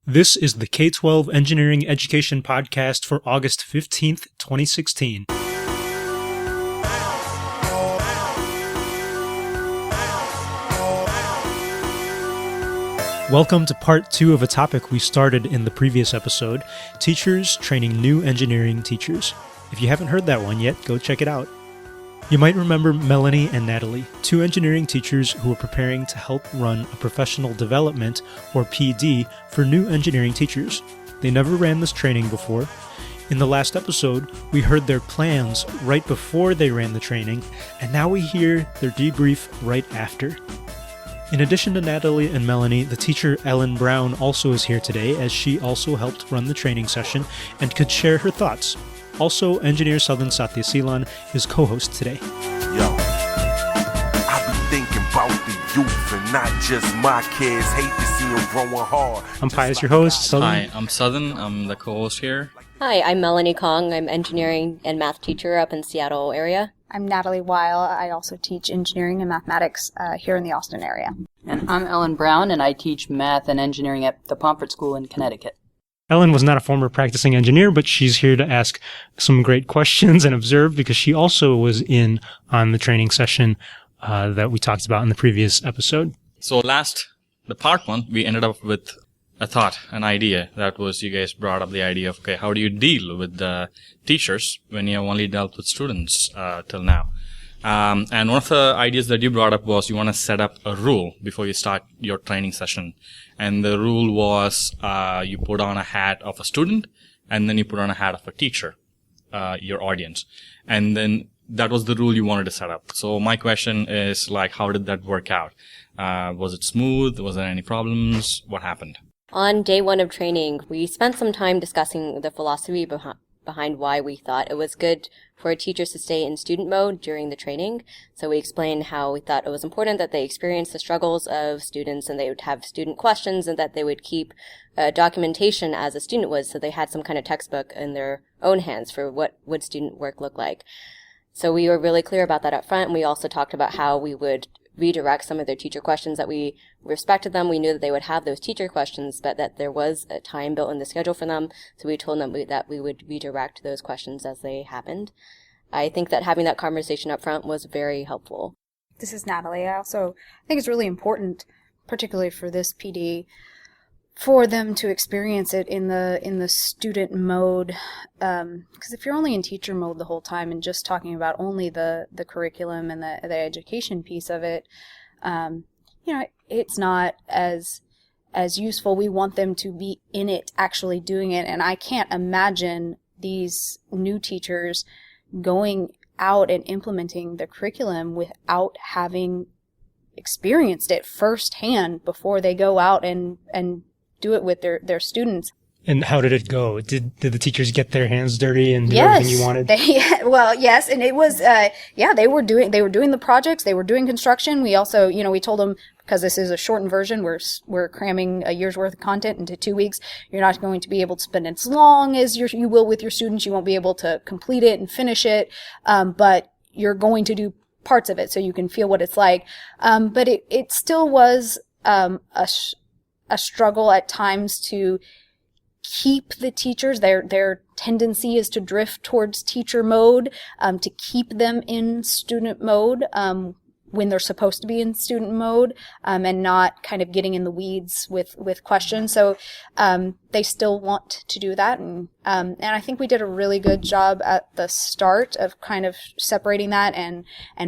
This is the K-12 Engineering Education Podcast for August 15th, 2016. Welcome to part 2 of a topic we started in the previous episode, teachers training new engineering teachers. If you haven't heard that one yet, go check it out. You might remember Melanie and Natalie, two engineering teachers who were preparing to help run a professional development, or PD, for new engineering teachers. They never ran this training before. In the last episode, we heard their plans right before they ran the training, and now we hear their debrief right after. In addition to Natalie and Melanie, the teacher Ellen Browne also is here today, as she also helped run the training session and could share her thoughts. Also, engineer Sadhan is co-host today. Yo, I be thinking about the youth and not just my kids. Hate to see them growing hard. I'm Pius, your host. Hi, I'm Sadhan. I'm the co-host here. Hi, I'm Melanie Kong. I'm engineering and math teacher up in Seattle area. I'm Natalie Wyll. I also teach engineering and mathematics here in the Austin area. And I'm Ellen Browne, and I teach math and engineering at the Pomfret School in Connecticut. Ellen was not a former practicing engineer, but she's here to ask some great questions and observe because she also was in on the training session that we talked about in the previous episode. So the part 1, we ended up with a thought, an idea. That was, you guys brought up the idea of, okay, how do you deal with the teachers when you have only dealt with students till now? And one of the ideas that you brought up was you want to set up a rule before you start your training session. And the rule was you put on a hat of a student, and then you put on a hat of a teacher, your audience. And then that was the rule you wanted to set up. So my question is, how did that work out? Was it smooth? Was there any problems? What happened? On day 1 of training, we spent some time discussing the philosophy behind why we thought it was good for teachers to stay in student mode during the training. So we explained how we thought it was important that they experience the struggles of students and they would have student questions and that they would keep documentation as a student would, so they had some kind of textbook in their own hands for what would student work look like. So we were really clear about that up front, and we also talked about how we would redirect some of their teacher questions, that we respected them. We knew that they would have those teacher questions, but that there was a time built in the schedule for them. So we told them that we would redirect those questions as they happened. I think that having that conversation up front was very helpful. This is Natalie. I also think it's really important, particularly for this PD, for them to experience it in the student mode. Because if you're only in teacher mode the whole time and just talking about only the curriculum and the education piece of it, it's not as useful. We want them to be in it, actually doing it. And I can't imagine these new teachers going out and implementing the curriculum without having experienced it firsthand before they go out and do it with their students. And how did it go? Did the teachers get their hands dirty and do everything you wanted? Yes, and it was they were doing the projects, they were doing construction. We also, we told them, because this is a shortened version, we're cramming a year's worth of content into 2 weeks. You're not going to be able to spend it as long as you will with your students. You won't be able to complete it and finish it, but you're going to do parts of it so you can feel what it's like. But it still was a struggle at times to keep the teachers, their tendency is to drift towards teacher mode, to keep them in student mode when they're supposed to be in student mode, and not kind of getting in the weeds with questions. So they still want to do that, and I think we did a really good job at the start of kind of separating that and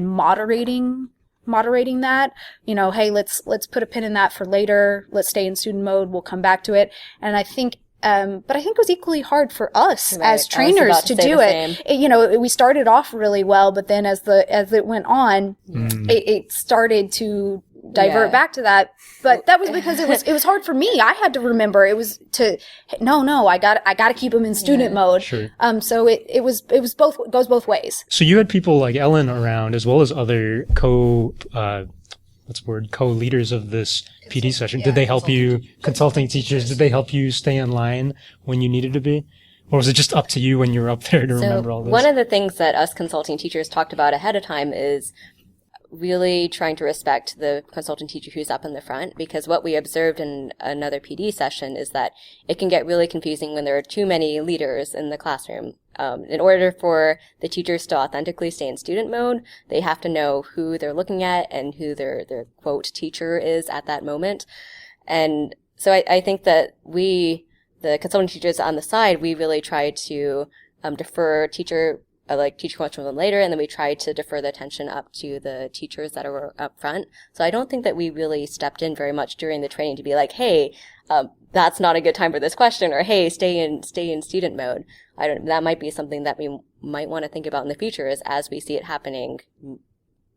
moderating that, hey, let's put a pin in that for later. Let's stay in student mode. We'll come back to it. And I think, but I think it was equally hard for us as trainers to do it. We started off really well, but then as it went on, it started to divert back to that. But that was because it was hard for me. I had to remember it was I got to keep them in student mode. Sure. So it was goes both ways. So you had people like Ellen around, as well as other co-leaders of this PD session. Did they help you, consulting teachers, did they help you stay in line when you needed to be? Or was it just up to you when you were up there to remember all this? One of the things that us consulting teachers talked about ahead of time is really trying to respect the consultant teacher who's up in the front, because what we observed in another PD session is that it can get really confusing when there are too many leaders in the classroom. In order for the teachers to authentically stay in student mode, they have to know who they're looking at and who their quote teacher is at that moment. And so I think that the consultant teachers on the side, we really tried to defer teacher questions them later, and then we tried to defer the attention up to the teachers that are up front. So I don't think that we really stepped in very much during the training to be like, hey, that's not a good time for this question, or hey, stay in student mode. That might be something that we might want to think about in the future, is as we see it happening,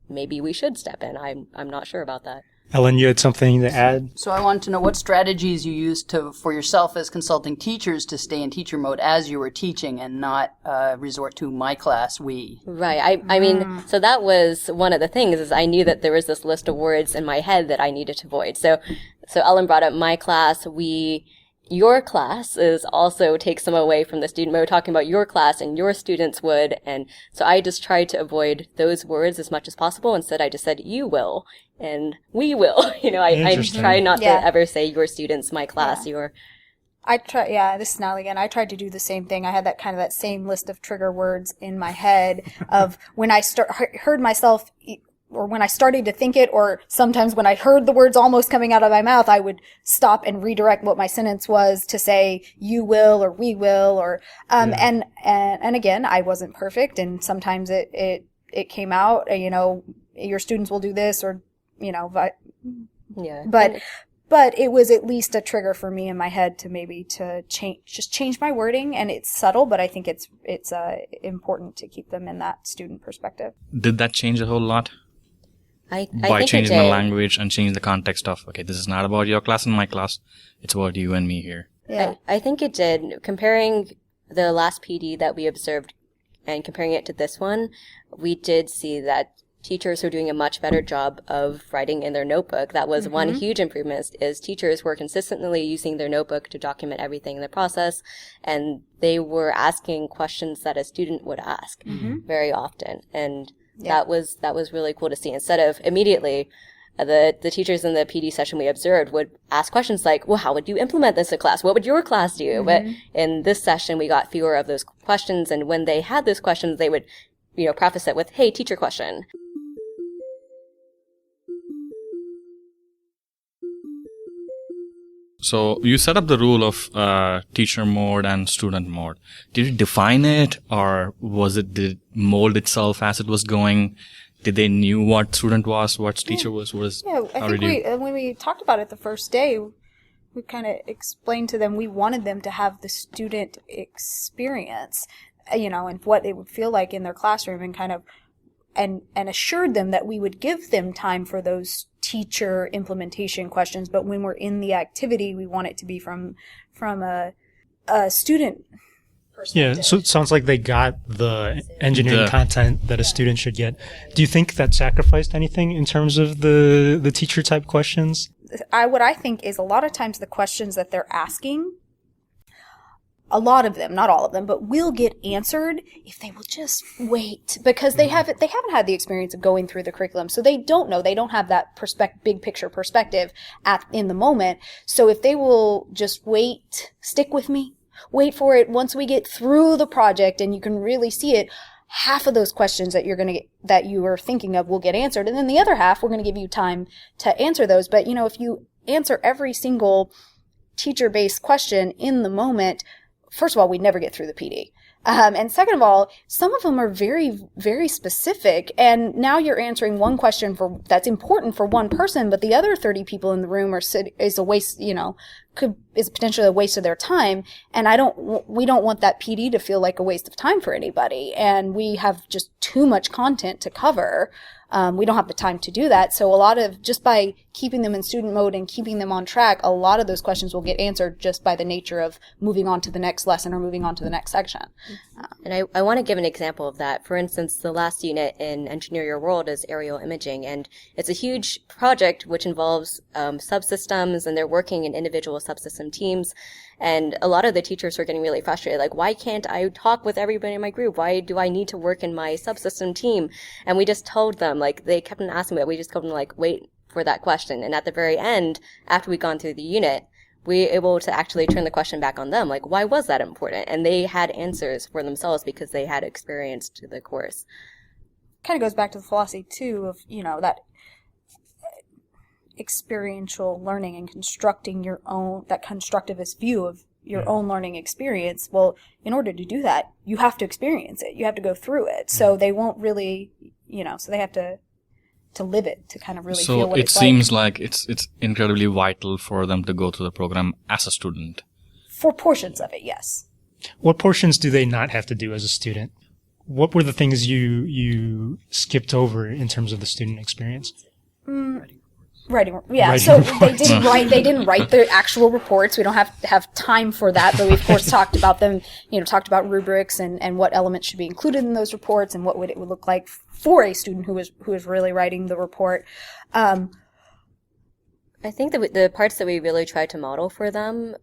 maybe we should step in. I'm not sure about that. Ellen, you had something to add? So I wanted to know what strategies you used for yourself as consulting teachers to stay in teacher mode as you were teaching and not resort to my class, we. Right. I mean, so that was one of the things, is I knew that there was this list of words in my head that I needed to avoid. So Ellen brought up my class, we. Your class is also takes some away from the student mode, talking about your class and your students would. And so I just tried to avoid those words as much as possible. Instead, I just said, you will and we will. I try not to ever say your students, my class, your. This is Natalie again. I tried to do the same thing. I had that same list of trigger words in my head of when I heard myself, or when I started to think it, or sometimes when I heard the words almost coming out of my mouth, I would stop and redirect what my sentence was to say, you will, or we will, or, and again, I wasn't perfect, and sometimes it came out, your students will do this, or, but it was at least a trigger for me in my head to change my wording, and it's subtle, but I think it's important to keep them in that student perspective. Did that change a whole lot? I By think changing it the did. language and changing the context of, okay, this is not about your class and my class, it's about you and me here. Yeah. I think it did. Comparing the last PD that we observed and comparing it to this one, we did see that teachers were doing a much better job of writing in their notebook. That was one huge improvement, is teachers were consistently using their notebook to document everything in the process, and they were asking questions that a student would ask very often. And that was really cool to see. Instead of immediately, the teachers in the PD session we observed would ask questions like, well, how would you implement this in class? What would your class do? But in this session, we got fewer of those questions. And when they had those questions, they would, preface it with, hey, teacher question. So you set up the rule of teacher mode and student mode. Did you define it, or did it mold itself as it was going? Did they knew what student was, what teacher was? I think when we talked about it the first day, we kind of explained to them we wanted them to have the student experience, and what it would feel like in their classroom, and kind of and assured them that we would give them time for those teacher implementation questions, but when we're in the activity, we want it to be from a student perspective. Yeah, so it sounds like they got the engineering content that a student should get. Do you think that sacrificed anything in terms of the teacher type questions? What I think is a lot of times the questions that they're asking, a lot of them, not all of them, but will get answered if they will just wait, because they haven't had the experience of going through the curriculum, so they don't know. They don't have that big picture perspective in the moment. So if they will just wait, stick with me, wait for it. Once we get through the project and you can really see it, half of those questions that you are thinking of will get answered, and then the other half we're going to give you time to answer those. But if you answer every single teacher-based question in the moment, first of all, we'd never get through the PD. And second of all, some of them are very, very specific. And now you're answering one question that's important for one person, but the other 30 people in the room is a waste, is potentially a waste of their time. And we don't want that PD to feel like a waste of time for anybody. And we have just too much content to cover. We don't have the time to do that. So just by keeping them in student mode and keeping them on track, a lot of those questions will get answered just by the nature of moving on to the next lesson or moving on to the next section. And I want to give an example of that. For instance, the last unit in Engineer Your World is aerial imaging, and it's a huge project which involves subsystems, and they're working in individual subsystem teams. And a lot of the teachers were getting really frustrated, like, why can't I talk with everybody in my group? Why do I need to work in my subsystem team? And we just told them, Like, they kept on asking me, but we just kept on, like, wait for that question. And at the very end, after we'd gone through the unit, we were able to actually turn the question back on them. Like, why was that important? And they had answers for themselves because they had experienced the course. Kind of goes back to the philosophy, too, of, that experiential learning and constructing your own, that constructivist view of your own learning experience. Well, in order to do that, you have to experience it. You have to go through it. So they won't really, so they have to live it, to kind of really feel what it's like. So it seems like it's incredibly vital for them to go through the program as a student. For portions of it, yes. What portions do they not have to do as a student? What were the things you skipped over in terms of the student experience? Writing, yeah. Writing so reports. They didn't write the actual reports. We don't have time for that, but we of course talked about them. Talked about rubrics and what elements should be included in those reports and what it would look like for a student who was really writing the report. I think that the parts that we really tried to model for them,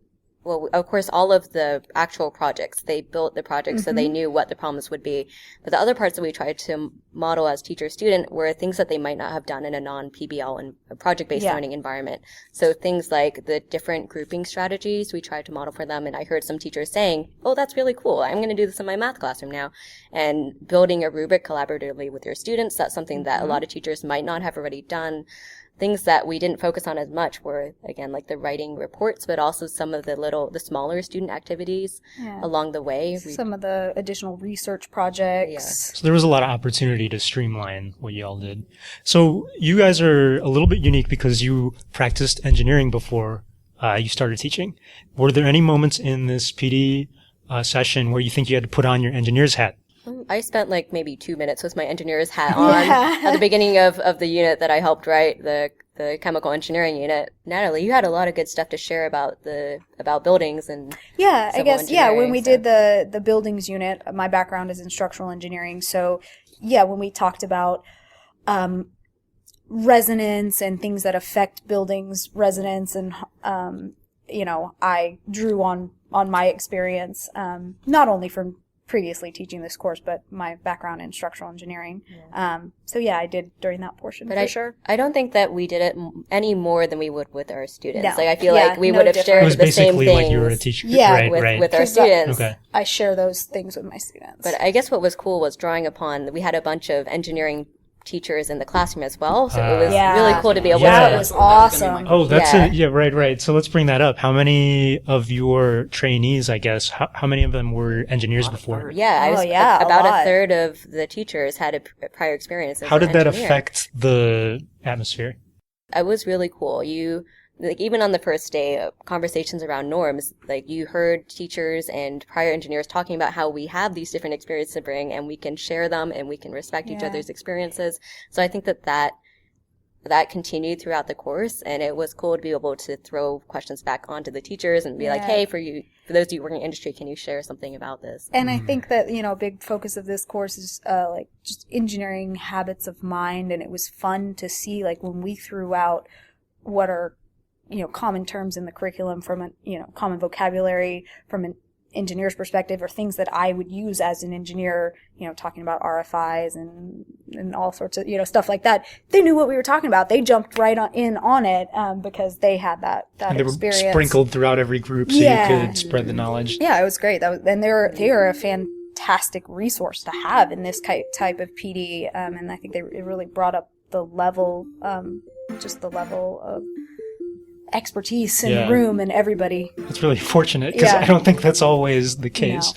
well, of course, all of the actual projects, they built the projects so they knew what the problems would be. But the other parts that we tried to model as teacher-student were things that they might not have done in a non-PBL and a project-based learning environment. So things like the different grouping strategies we tried to model for them. And I heard some teachers saying, oh, that's really cool. I'm going to do this in my math classroom now. And building a rubric collaboratively with your students, that's something that a lot of teachers might not have already done. Things that we didn't focus on as much were, again, like the writing reports, but also some of the smaller student activities along the way. Some of the additional research projects. Yeah. So there was a lot of opportunity to streamline what you all did. So you guys are a little bit unique because you practiced engineering before you started teaching. Were there any moments in this PD session where you think you had to put on your engineer's hat? I spent like maybe 2 minutes with my engineer's hat on at the beginning of the unit that I helped write, the chemical engineering unit. Natalie, you had a lot of good stuff to share about buildings and I guess when we did the the buildings unit, my background is in structural engineering, so when we talked about resonance and things that affect buildings resonance and I drew on my experience not only from previously teaching this course, but my background in structural engineering. I did during that portion, but for sure. I don't think that we did it any more than we would with our students. No. Like, I feel like we would have It shared was the same basically things. like you were a teacher. Yeah, with our students. Okay. I share those things with my students. But I guess what was cool was drawing upon, we had a bunch of engineering teachers in the classroom as well, so it was really cool to be able Yeah. that to... was awesome. Oh, that's Yeah. right. So let's bring that up. How many of your trainees, I guess, how many of them were engineers before? Yeah, about a third of the teachers had a prior experience as How an did that engineer. affect the atmosphere? It was really cool. Like, even on the first day, conversations around norms, like, you heard teachers and prior engineers talking about how we have these different experiences to bring and we can share them and we can respect each other's experiences. So I think that continued throughout the course, and it was cool to be able to throw questions back onto the teachers and be like, hey, for those of you working in industry, can you share something about this? And I think that, a big focus of this course is like just engineering habits of mind, and it was fun to see, like, when we threw out what are common terms in the curriculum from a, common vocabulary from an engineer's perspective, or things that I would use as an engineer, talking about RFIs and all sorts of, stuff like that. They knew what we were talking about. They jumped right on it, because they had that And they experience. were sprinkled throughout every group so you could spread the knowledge. Yeah, it was great. And they are a fantastic resource to have in this type of PD. And I think it really brought up the level, just the level of expertise in the room and everybody. It's really fortunate because I don't think that's always the case.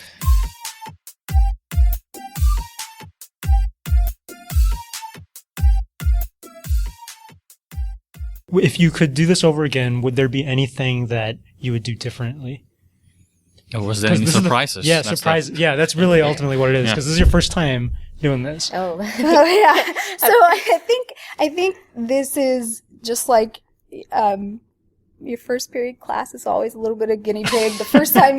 No. If you could do this over again, would there be anything that you would do differently? Or was there any surprises? Surprises. Yeah, that's really ultimately what it is, because this is your first time doing this. Oh. Yeah. So I think this is just like your first period class is always a little bit of guinea pig. The first time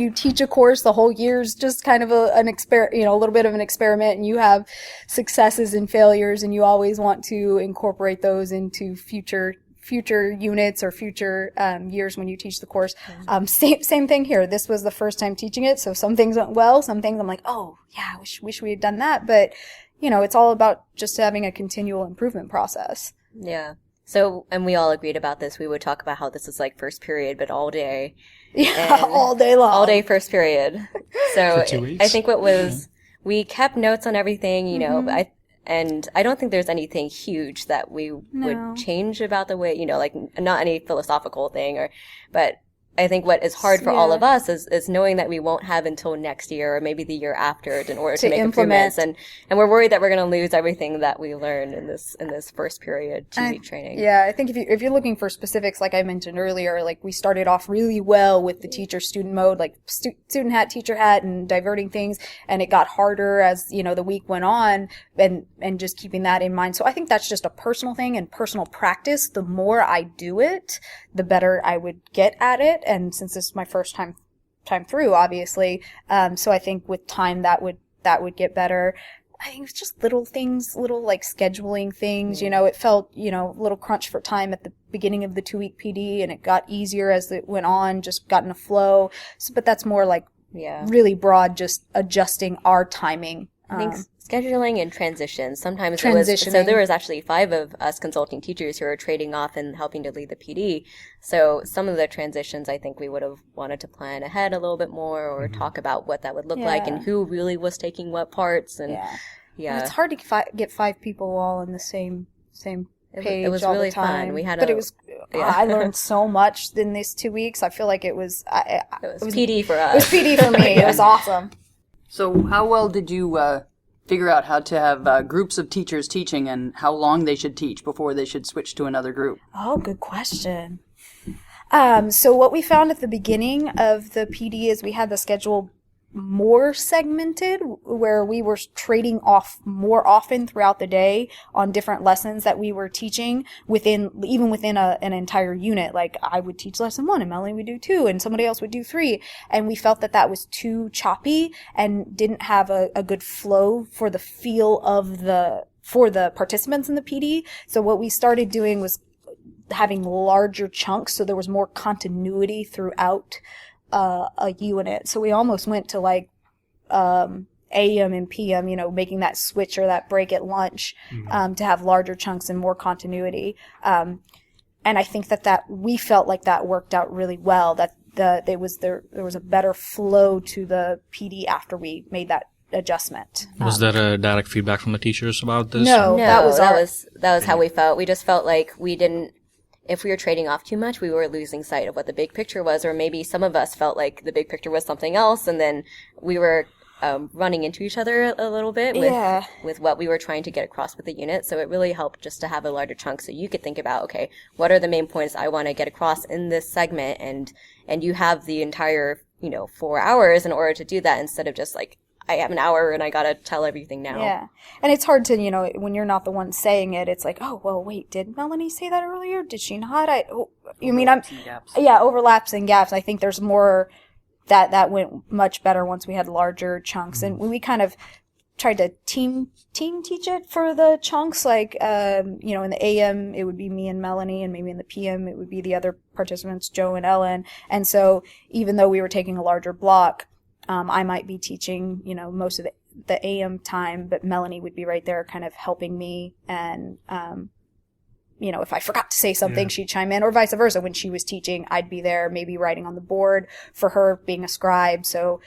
you teach a course, the whole year's just kind of an experiment, a little bit of an experiment, and you have successes and failures, and you always want to incorporate those into future units or future years when you teach the course. Same thing here. This was the first time teaching it, so some things went well, some things I'm like, oh yeah, I wish we had done that. But it's all about just having a continual improvement process. Yeah. So, and we all agreed about this. We would talk about how this is like first period, but all day. Yeah, all day long. All day first period. So For 2 weeks? I think what was, we kept notes on everything, and I don't think there's anything huge that we would change about the way, like not any philosophical thing but I think what is hard for all of us is knowing that we won't have until next year or maybe the year after in order to make improvements. And we're worried that we're going to lose everything that we learned in this first period 2-week training. Yeah, I think if you're looking for specifics, like I mentioned earlier, like we started off really well with the teacher-student mode, like student hat, teacher hat, and diverting things, and it got harder as, the week went on, and just keeping that in mind. So I think that's just a personal thing and personal practice. The more I do it, the better I would get at it. And since this is my first time through, obviously, so I think with time that would get better. I think it's just little things, little like scheduling things. It felt a little crunch for time at the beginning of the 2-week PD, and it got easier as it went on. Just got in a flow. So, but that's more like really broad, just adjusting our timing. I think scheduling and transitions. Sometimes there was actually 5 of us consulting teachers who were trading off and helping to lead the PD. So some of the transitions I think we would have wanted to plan ahead a little bit more or talk about what that would look like and who really was taking what parts. And And it's hard to get 5 people all in the same page. It was all really the time. fun. I learned so much in these 2 weeks. I feel like it was PD for us. It was PD for me. It was awesome. So how well did you figure out how to have groups of teachers teaching and how long they should teach before they should switch to another group? Oh, good question. So what we found at the beginning of the PD is we had the schedule more segmented, where we were trading off more often throughout the day on different lessons that we were teaching within an entire unit. Like I would teach lesson 1 and Melanie would do 2 and somebody else would do 3. And we felt that was too choppy and didn't have a good flow for the feel for the participants in the PD. So what we started doing was having larger chunks, so there was more continuity throughout a unit. So we almost went to like AM and PM, making that switch or that break at lunch to have larger chunks and more continuity. And I think that we felt like that worked out really well, that there was a better flow to the PD after we made that adjustment. Was there a direct feedback from the teachers about this? No, that was how we felt. We just felt like if we were trading off too much, we were losing sight of what the big picture was, or maybe some of us felt like the big picture was something else, and then we were running into each other a little bit with what we were trying to get across with the unit. So it really helped just to have a larger chunk so you could think about, okay, what are the main points I want to get across in this segment, and you have the entire 4 hours in order to do that, instead of just like, I have an hour and I gotta tell everything now. Yeah. And it's hard to, when you're not the one saying it, it's like, oh, well, wait, did Melanie say that earlier? Did she not? Overlaps and gaps. I think there's more that went much better once we had larger chunks. And we kind of tried to team teach it for the chunks. Like, in the AM, it would be me and Melanie, and maybe in the PM, it would be the other participants, Joe and Ellen. And so even though we were taking a larger block, I might be teaching, most of the AM time, but Melanie would be right there kind of helping me. And, if I forgot to say something, she'd chime in, or vice versa. When she was teaching, I'd be there maybe writing on the board for her, being a scribe. So,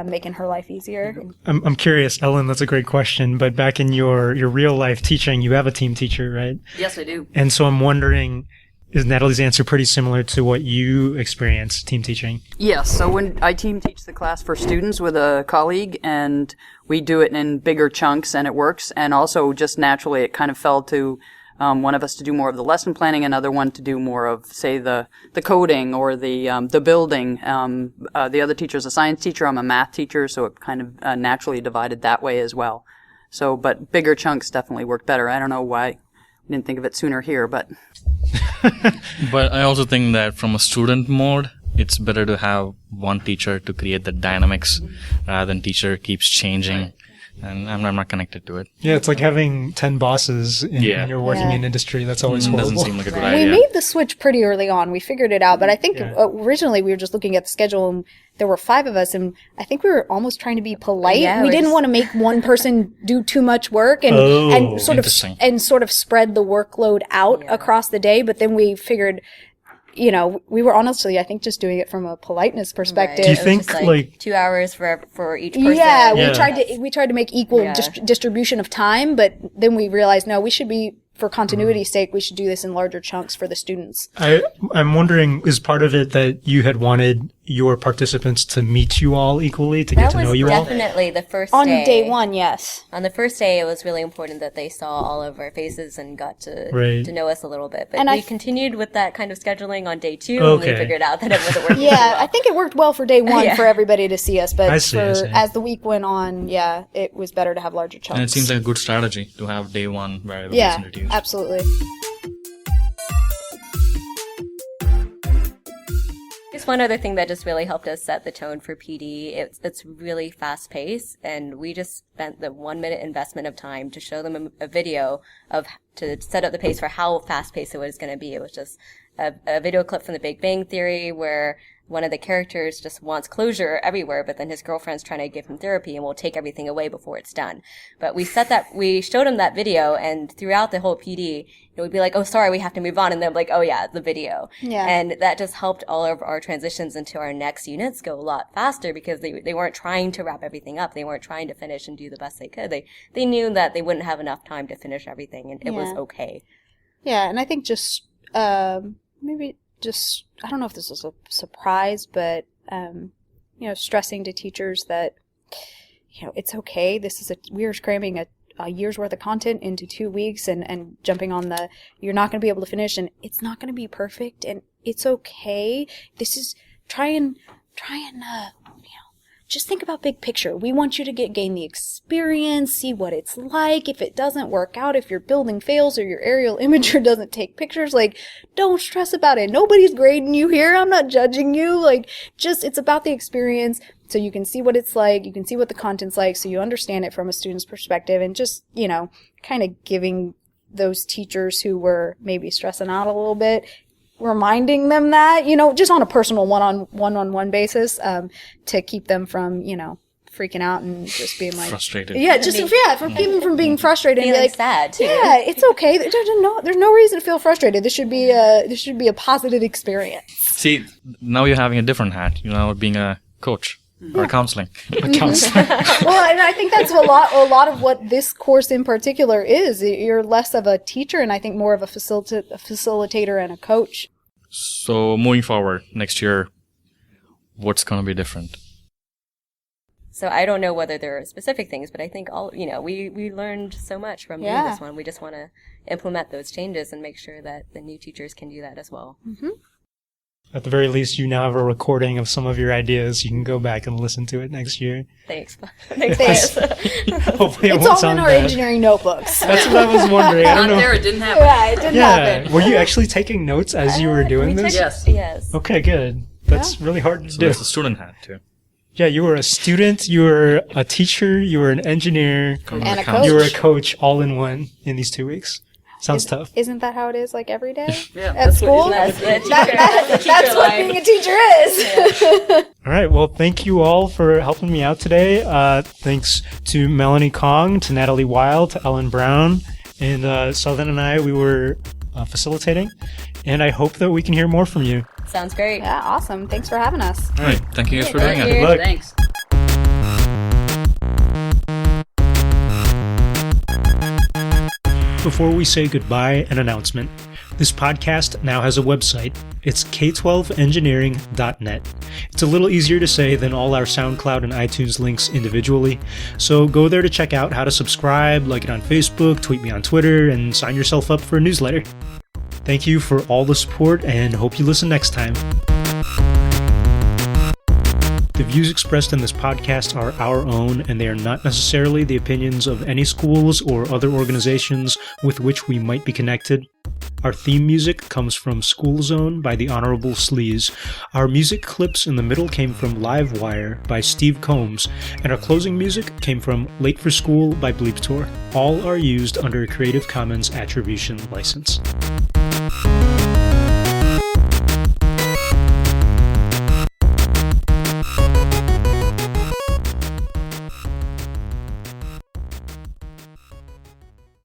making her life easier. I'm curious, Ellen, that's a great question. But back in your real life teaching, you have a team teacher, right? Yes, I do. And so I'm wondering, is Natalie's answer pretty similar to what you experienced team teaching? Yes. So when I team teach the class for students with a colleague, and we do it in bigger chunks, and it works. And also just naturally, it kind of fell to one of us to do more of the lesson planning, another one to do more of, say, the coding or the building. The other teacher's a science teacher. I'm a math teacher, so it kind of naturally divided that way as well. So, but bigger chunks definitely worked better. I don't know why I didn't think of it sooner here, but... But I also think that from a student mode, it's better to have one teacher to create the dynamics rather than teacher keeps changing. and I'm not connected to it. Yeah, it's like having 10 bosses when you're working Yeah. in industry. That's always It doesn't horrible. seem like a good We idea. made the switch pretty early on. We figured it out, but I think Yeah. originally we were just looking at the schedule and there were 5 of us, and I think we were almost trying to be polite. Yeah, we we're didn't just- want to make one person do too much work and Interesting. sort of spread the workload out across the day. But then we figured, we were honestly, I think, just doing it from a politeness perspective. Do you It was think, just, like- 2 hours for each person? Yeah, Yeah. we tried to make equal Yeah. distribution of time, but then we realized no, we should be, for continuity's sake, we should do this in larger chunks for the students. I'm wondering, is part of it that you had wanted your participants to meet you all equally, to get That to was know you all? definitely the first On day. day 1, yes. On the first day, it was really important that they saw all of our faces and got to Right. to know us a little bit. But And we I- continued with that kind of scheduling on day 2, and Okay. we figured out that it wasn't working. Yeah, I think it worked well for day 1 Yeah. for everybody to see us, but I see. as the week went on, it was better to have larger chunks. And it seems like a good strategy to have day 1 where everyone's yeah, introduced. absolutely. Just one other thing that just really helped us set the tone for PD. It's really fast paced, and we just spent the 1-minute investment of time to show them a video to set up the pace for how fast paced it was going to be. It was just a video clip from The Big Bang Theory where one of the characters just wants closure everywhere, but then his girlfriend's trying to give him therapy and will take everything away before it's done. But we showed him that video, and throughout the whole PD, we'd be like, oh, sorry, we have to move on. And they're like, oh yeah, the video. Yeah. And that just helped all of our transitions into our next units go a lot faster because they weren't trying to wrap everything up. They weren't trying to finish and do the best they could. They knew that they wouldn't have enough time to finish everything, and it was okay. Yeah, and I think just maybe just, I don't know if this was a surprise, but stressing to teachers that it's okay. We're cramming a year's worth of content into 2 weeks and jumping on you're not going to be able to finish, and it's not going to be perfect, and it's okay. This is try and just think about big picture. We want you to gain the experience, see what it's like. If it doesn't work out, if your building fails or your aerial imager doesn't take pictures, don't stress about it. Nobody's grading you here. I'm not judging you. It's about the experience, so you can see what it's like. You can see what the content's like, so you understand it from a student's perspective, and just, kind of giving those teachers who were maybe stressing out a little bit, reminding them that, just on a personal one-on-one basis, to keep them from, freaking out and just being like Frustrated. Yeah, just for keep them from being frustrated and be Feeling like sad too. Yeah, it's okay. There's no reason to feel frustrated. This should be a positive experience. See, now you're having a different hat. You're now being a coach or counseling. A counselor. Well, and I think that's a lot of what this course in particular is. You're less of a teacher and I think more of a facilitator and a coach. So moving forward next year, what's going to be different? So I don't know whether there are specific things, but I think we learned so much from doing this one. We just want to implement those changes and make sure that the new teachers can do that as well. At the very least, you now have a recording of some of your ideas. You can go back and listen to it next year. Thanks. Thanks. Hopefully it It's won't all in sound our bad. engineering notebooks. That's what I was wondering. I don't know. It didn't happen. Yeah, it didn't happen. Were you actually taking notes as you were doing this? Yes. Yes. Okay, good. That's really hard to So do. that's the student hat too. Yeah, you were a student, you were a teacher, you were an engineer, And a Counselor. you were a coach. coach all in one in these 2 weeks. Sounds tough. Isn't that how it is every day Yeah, at school? That's the teacher. That's what being a teacher is. All right, well, thank you all for helping me out today. Thanks to Melanie Kong, to Natalie Wyll, to Ellen Browne, and Sadhan and I, we were facilitating. And I hope that we can hear more from you. Sounds great. Yeah, awesome. Thanks for having us. All right. Thank you guys for doing Thank it. you. Good luck. Thanks. Before we say goodbye, an announcement. This podcast now has a website. It's k12engineering.net. It's a little easier to say than all our SoundCloud and iTunes links individually, so go there to check out how to subscribe, like it on Facebook, tweet me on Twitter, and sign yourself up for a newsletter. Thank you for all the support, and hope you listen next time. The views expressed in this podcast are our own, and they are not necessarily the opinions of any schools or other organizations with which we might be connected. Our theme music comes from School Zone by the Honorable Sleaze. Our music clips in the middle came from Livewire by Steve Combs, and our closing music came from Late for School by Bleeptor. All are used under a Creative Commons Attribution license.